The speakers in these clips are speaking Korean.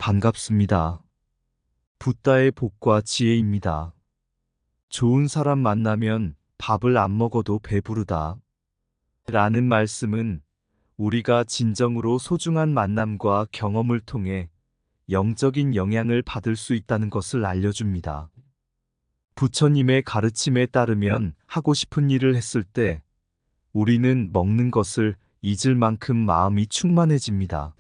반갑습니다. 붓다의 복과 지혜입니다. 좋은 사람 만나면 밥을 안 먹어도 배부르다. 라는 말씀은 우리가 진정으로 소중한 만남과 경험을 통해 영적인 영향을 받을 수 있다는 것을 알려줍니다. 부처님의 가르침에 따르면 하고 싶은 일을 했을 때 우리는 먹는 것을 잊을 만큼 마음이 충만해집니다.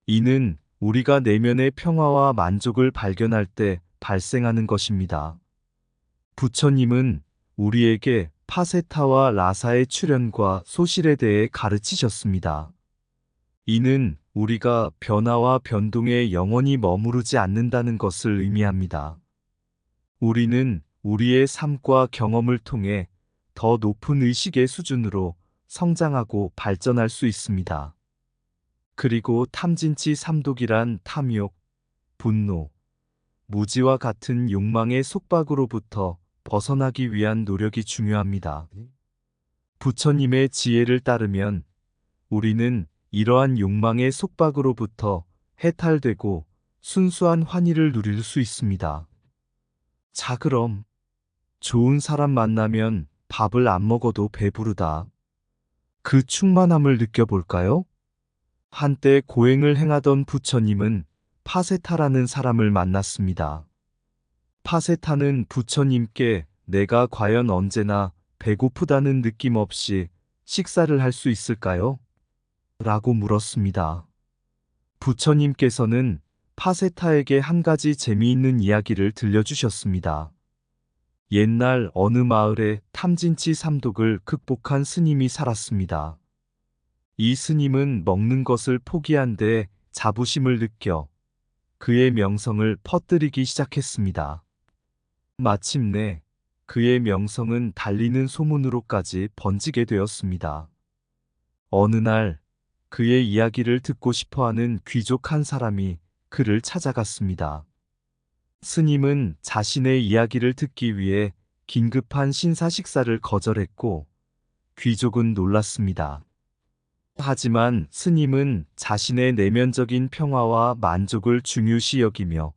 이는 우리가 내면의 평화와 만족을 발견할 때 발생하는 것입니다. 부처님은 우리에게 파세타와 라사의 출현과 소실에 대해 가르치셨습니다. 이는 우리가 변화와 변동에 영원히 머무르지 않는다는 것을 의미합니다. 우리는 우리의 삶과 경험을 통해 더 높은 의식의 수준으로 성장하고 발전할 수 있습니다. 그리고 탐진치 삼독이란 탐욕, 분노, 무지와 같은 욕망의 속박으로부터 벗어나기 위한 노력이 중요합니다. 부처님의 지혜를 따르면 우리는 이러한 욕망의 속박으로부터 해탈되고 순수한 환희를 누릴 수 있습니다. 자, 그럼 좋은 사람 만나면 밥을 안 먹어도 배부르다. 그 충만함을 느껴볼까요? 한때 고행을 행하던 부처님은 파세타라는 사람을 만났습니다. 파세타는 부처님께 내가 과연 언제나 배고프다는 느낌 없이 식사를 할 수 있을까요? 라고 물었습니다. 부처님께서는 파세타에게 한 가지 재미있는 이야기를 들려주셨습니다. 옛날 어느 마을에 탐진치 삼독을 극복한 스님이 살았습니다. 이 스님은 먹는 것을 포기한 데 자부심을 느껴 그의 명성을 퍼뜨리기 시작했습니다. 마침내 그의 명성은 달리는 소문으로까지 번지게 되었습니다. 어느 날 그의 이야기를 듣고 싶어하는 귀족 한 사람이 그를 찾아갔습니다. 스님은 자신의 이야기를 듣기 위해 긴급한 신사 식사를 거절했고 귀족은 놀랐습니다. 하지만 스님은 자신의 내면적인 평화와 만족을 중요시 여기며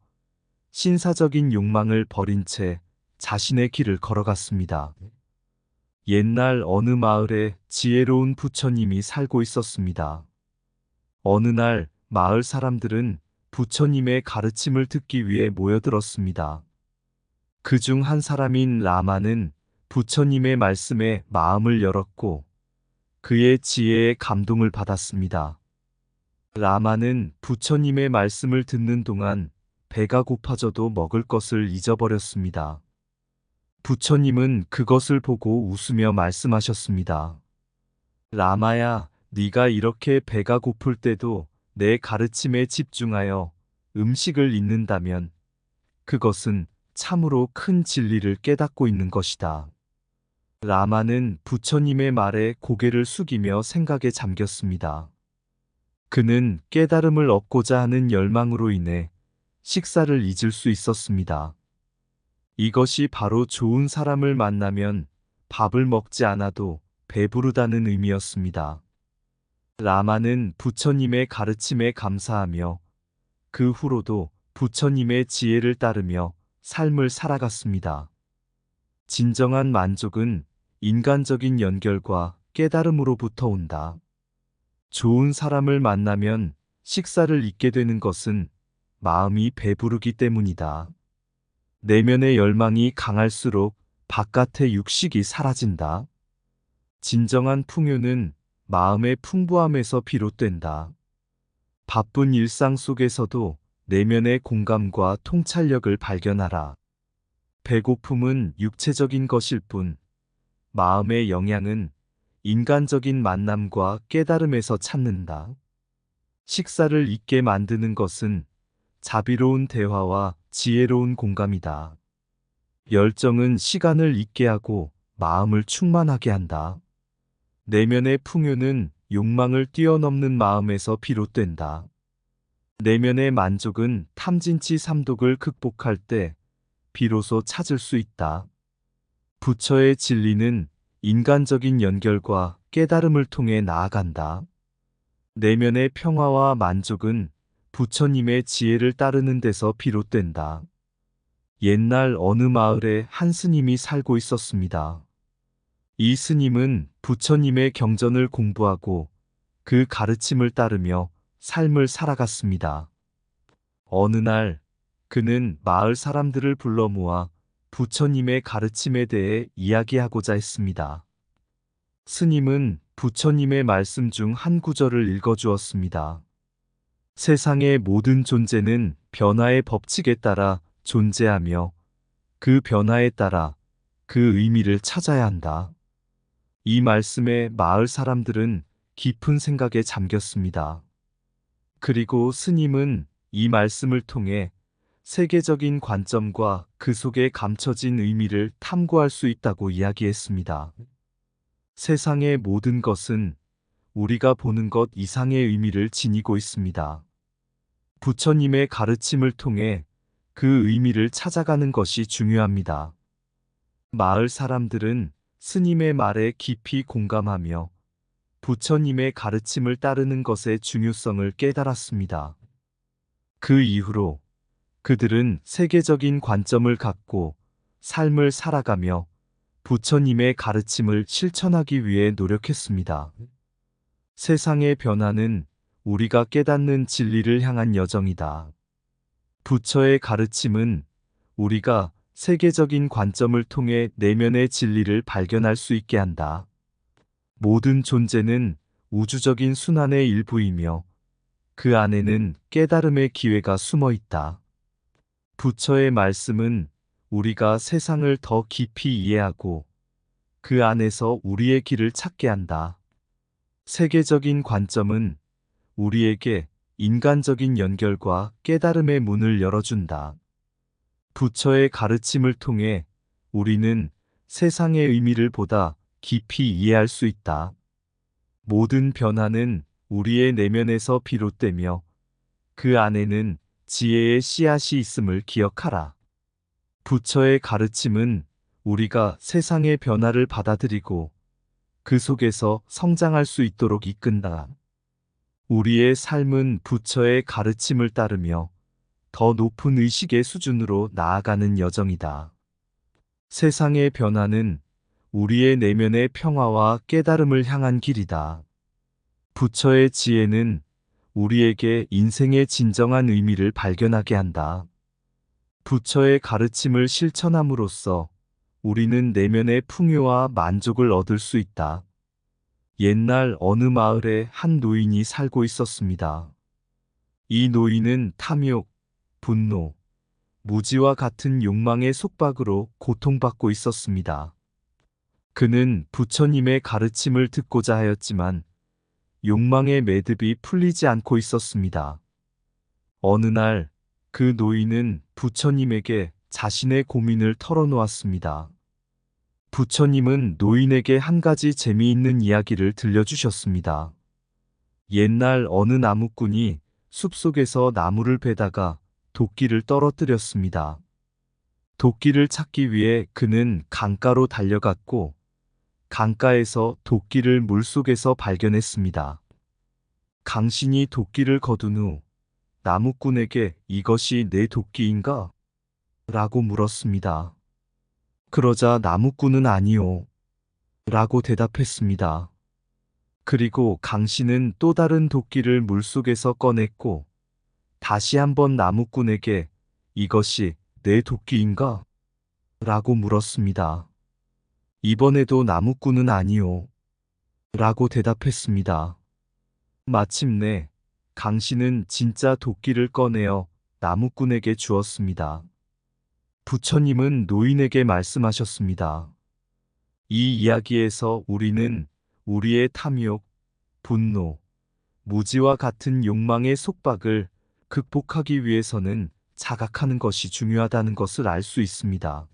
신사적인 욕망을 버린 채 자신의 길을 걸어갔습니다. 옛날 어느 마을에 지혜로운 부처님이 살고 있었습니다. 어느 날 마을 사람들은 부처님의 가르침을 듣기 위해 모여들었습니다. 그중 한 사람인 라마는 부처님의 말씀에 마음을 열었고 그의 지혜에 감동을 받았습니다. 라마는 부처님의 말씀을 듣는 동안 배가 고파져도 먹을 것을 잊어버렸습니다. 부처님은 그것을 보고 웃으며 말씀하셨습니다. 라마야, 네가 이렇게 배가 고플 때도 내 가르침에 집중하여 음식을 잊는다면 그것은 참으로 큰 진리를 깨닫고 있는 것이다. 라마는 부처님의 말에 고개를 숙이며 생각에 잠겼습니다. 그는 깨달음을 얻고자 하는 열망으로 인해 식사를 잊을 수 있었습니다. 이것이 바로 좋은 사람을 만나면 밥을 먹지 않아도 배부르다는 의미였습니다. 라마는 부처님의 가르침에 감사하며 그 후로도 부처님의 지혜를 따르며 삶을 살아갔습니다. 진정한 만족은 인간적인 연결과 깨달음으로부터 온다. 좋은 사람을 만나면 식사를 잊게 되는 것은 마음이 배부르기 때문이다. 내면의 열망이 강할수록 바깥의 육식이 사라진다. 진정한 풍요는 마음의 풍부함에서 비롯된다. 바쁜 일상 속에서도 내면의 공감과 통찰력을 발견하라. 배고픔은 육체적인 것일 뿐, 마음의 영향은 인간적인 만남과 깨달음에서 찾는다. 식사를 잊게 만드는 것은 자비로운 대화와 지혜로운 공감이다. 열정은 시간을 잊게 하고 마음을 충만하게 한다. 내면의 풍요는 욕망을 뛰어넘는 마음에서 비롯된다. 내면의 만족은 탐진치 삼독을 극복할 때 비로소 찾을 수 있다. 부처의 진리는 인간적인 연결과 깨달음을 통해 나아간다. 내면의 평화와 만족은 부처님의 지혜를 따르는 데서 비롯된다. 옛날 어느 마을에 한 스님이 살고 있었습니다. 이 스님은 부처님의 경전을 공부하고 그 가르침을 따르며 삶을 살아갔습니다. 어느 날 그는 마을 사람들을 불러 모아 부처님의 가르침에 대해 이야기하고자 했습니다. 스님은 부처님의 말씀 중 한 구절을 읽어주었습니다. 세상의 모든 존재는 변화의 법칙에 따라 존재하며 그 변화에 따라 그 의미를 찾아야 한다. 이 말씀에 마을 사람들은 깊은 생각에 잠겼습니다. 그리고 스님은 이 말씀을 통해 세계적인 관점과 그 속에 감춰진 의미를 탐구할 수 있다고 이야기했습니다. 세상의 모든 것은 우리가 보는 것 이상의 의미를 지니고 있습니다. 부처님의 가르침을 통해 그 의미를 찾아가는 것이 중요합니다. 마을 사람들은 스님의 말에 깊이 공감하며 부처님의 가르침을 따르는 것의 중요성을 깨달았습니다. 그 이후로 그들은 세계적인 관점을 갖고 삶을 살아가며 부처님의 가르침을 실천하기 위해 노력했습니다. 세상의 변화는 우리가 깨닫는 진리를 향한 여정이다. 부처의 가르침은 우리가 세계적인 관점을 통해 내면의 진리를 발견할 수 있게 한다. 모든 존재는 우주적인 순환의 일부이며 그 안에는 깨달음의 기회가 숨어 있다. 부처의 말씀은 우리가 세상을 더 깊이 이해하고 그 안에서 우리의 길을 찾게 한다. 세계적인 관점은 우리에게 인간적인 연결과 깨달음의 문을 열어준다. 부처의 가르침을 통해 우리는 세상의 의미를 보다 깊이 이해할 수 있다. 모든 변화는 우리의 내면에서 비롯되며 그 안에는 지혜의 씨앗이 있음을 기억하라. 부처의 가르침은 우리가 세상의 변화를 받아들이고 그 속에서 성장할 수 있도록 이끈다. 우리의 삶은 부처의 가르침을 따르며 더 높은 의식의 수준으로 나아가는 여정이다. 세상의 변화는 우리의 내면의 평화와 깨달음을 향한 길이다. 부처의 지혜는 우리에게 인생의 진정한 의미를 발견하게 한다. 부처의 가르침을 실천함으로써 우리는 내면의 풍요와 만족을 얻을 수 있다. 옛날 어느 마을에 한 노인이 살고 있었습니다. 이 노인은 탐욕, 분노, 무지와 같은 욕망의 속박으로 고통받고 있었습니다. 그는 부처님의 가르침을 듣고자 하였지만 욕망의 매듭이 풀리지 않고 있었습니다. 어느 날 그 노인은 부처님에게 자신의 고민을 털어놓았습니다. 부처님은 노인에게 한 가지 재미있는 이야기를 들려주셨습니다. 옛날 어느 나무꾼이 숲속에서 나무를 베다가 도끼를 떨어뜨렸습니다. 도끼를 찾기 위해 그는 강가로 달려갔고 강가에서 도끼를 물속에서 발견했습니다. 강신이 도끼를 거둔 후 나무꾼에게 이것이 내 도끼인가? 라고 물었습니다. 그러자 나무꾼은 아니요. 라고 대답했습니다. 그리고 강신은 또 다른 도끼를 물속에서 꺼냈고 다시 한번 나무꾼에게 이것이 내 도끼인가? 라고 물었습니다. 이번에도 나무꾼은 아니요. 라고 대답했습니다. 마침내 강신은 진짜 도끼를 꺼내어 나무꾼에게 주었습니다. 부처님은 노인에게 말씀하셨습니다. 이 이야기에서 우리는 우리의 탐욕, 분노, 무지와 같은 욕망의 속박을 극복하기 위해서는 자각하는 것이 중요하다는 것을 알 수 있습니다.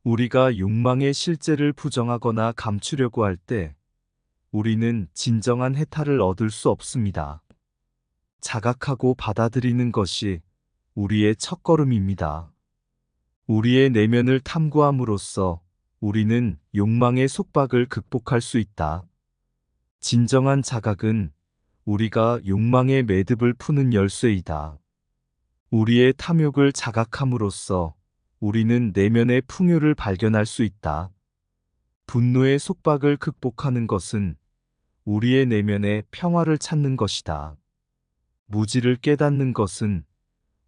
우리가 욕망의 실제를 부정하거나 감추려고 할 때 우리는 진정한 해탈을 얻을 수 없습니다. 자각하고 받아들이는 것이 우리의 첫걸음입니다. 우리의 내면을 탐구함으로써 우리는 욕망의 속박을 극복할 수 있다. 진정한 자각은 우리가 욕망의 매듭을 푸는 열쇠이다. 우리의 탐욕을 자각함으로써 우리는 내면의 풍요를 발견할 수 있다. 분노의 속박을 극복하는 것은 우리의 내면의 평화를 찾는 것이다. 무지를 깨닫는 것은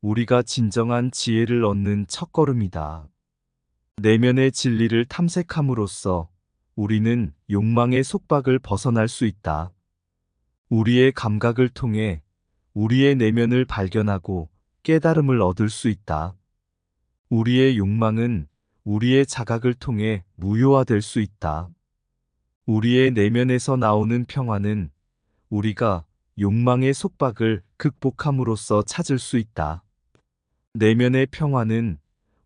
우리가 진정한 지혜를 얻는 첫걸음이다. 내면의 진리를 탐색함으로써 우리는 욕망의 속박을 벗어날 수 있다. 우리의 감각을 통해 우리의 내면을 발견하고 깨달음을 얻을 수 있다. 우리의 욕망은 우리의 자각을 통해 무효화될 수 있다. 우리의 내면에서 나오는 평화는 우리가 욕망의 속박을 극복함으로써 찾을 수 있다. 내면의 평화는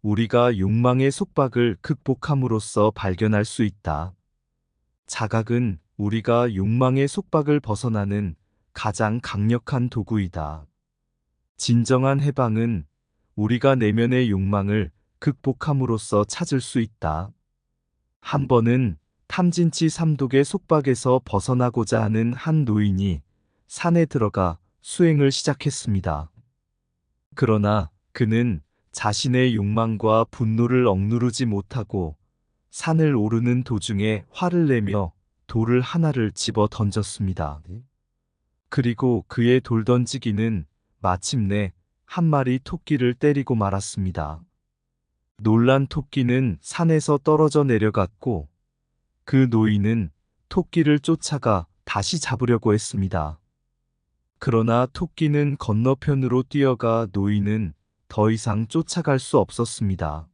우리가 욕망의 속박을 극복함으로써 발견할 수 있다. 자각은 우리가 욕망의 속박을 벗어나는 가장 강력한 도구이다. 진정한 해방은 우리가 내면의 욕망을 극복함으로써 찾을 수 있다. 한 번은 탐진치 삼독의 속박에서 벗어나고자 하는 한 노인이 산에 들어가 수행을 시작했습니다. 그러나 그는 자신의 욕망과 분노를 억누르지 못하고 산을 오르는 도중에 화를 내며 돌을 하나를 집어 던졌습니다. 그리고 그의 돌 던지기는 마침내 한 마리 토끼를 때리고 말았습니다. 놀란 토끼는 산에서 떨어져 내려갔고 그 노인은 토끼를 쫓아가 다시 잡으려고 했습니다. 그러나 토끼는 건너편으로 뛰어가 노인은 더 이상 쫓아갈 수 없었습니다.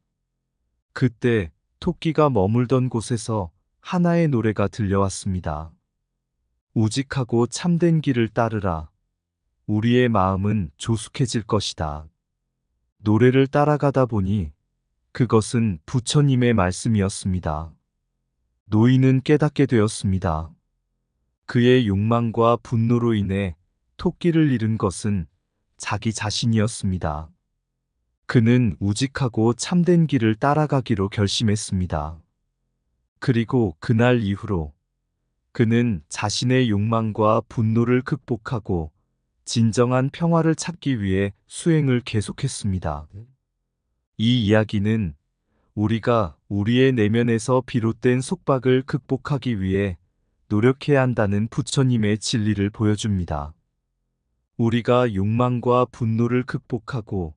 그때 토끼가 머물던 곳에서 하나의 노래가 들려왔습니다. 우직하고 참된 길을 따르라. 우리의 마음은 조숙해질 것이다. 노래를 따라가다 보니 그것은 부처님의 말씀이었습니다. 노인은 깨닫게 되었습니다. 그의 욕망과 분노로 인해 토끼를 잃은 것은 자기 자신이었습니다. 그는 우직하고 참된 길을 따라가기로 결심했습니다. 그리고 그날 이후로 그는 자신의 욕망과 분노를 극복하고 진정한 평화를 찾기 위해 수행을 계속했습니다. 이 이야기는 우리가 우리의 내면에서 비롯된 속박을 극복하기 위해 노력해야 한다는 부처님의 진리를 보여줍니다. 우리가 욕망과 분노를 극복하고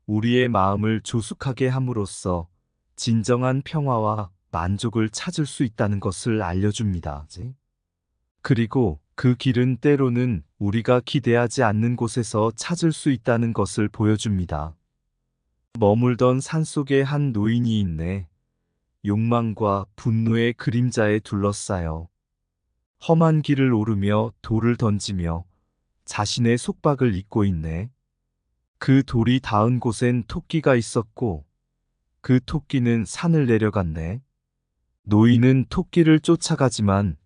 우리의 마음을 조숙하게 함으로써 진정한 평화와 만족을 찾을 수 있다는 것을 알려줍니다. 그리고 그 길은 때로는 우리가 기대하지 않는 곳에서 찾을 수 있다는 것을 보여줍니다. 머물던 산속에 한 노인이 있네. 욕망과 분노의 그림자에 둘러싸여 험한 길을 오르며 돌을 던지며 자신의 속박을 잊고 있네. 그 돌이 닿은 곳엔 토끼가 있었고 그 토끼는 산을 내려갔네. 노인은 토끼를 쫓아가지만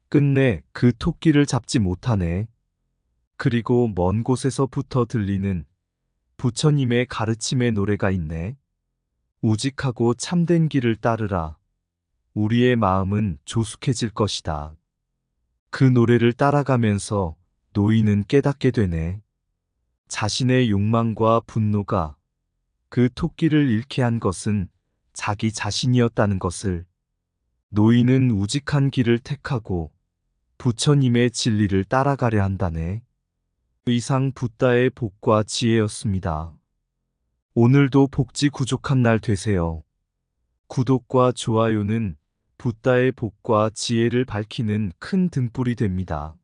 끝내 그 토끼를 잡지 못하네. 그리고 먼 곳에서부터 들리는 부처님의 가르침의 노래가 있네. 우직하고 참된 길을 따르라. 우리의 마음은 조숙해질 것이다. 그 노래를 따라가면서 노인은 깨닫게 되네. 자신의 욕망과 분노가 그 토끼를 잃게 한 것은 자기 자신이었다는 것을. 노인은 우직한 길을 택하고 부처님의 진리를 따라가려 한다네. 이상 붓다의 복과 지혜였습니다. 오늘도 복지 구족한 날 되세요. 구독과 좋아요는 붓다의 복과 지혜를 밝히는 큰 등불이 됩니다.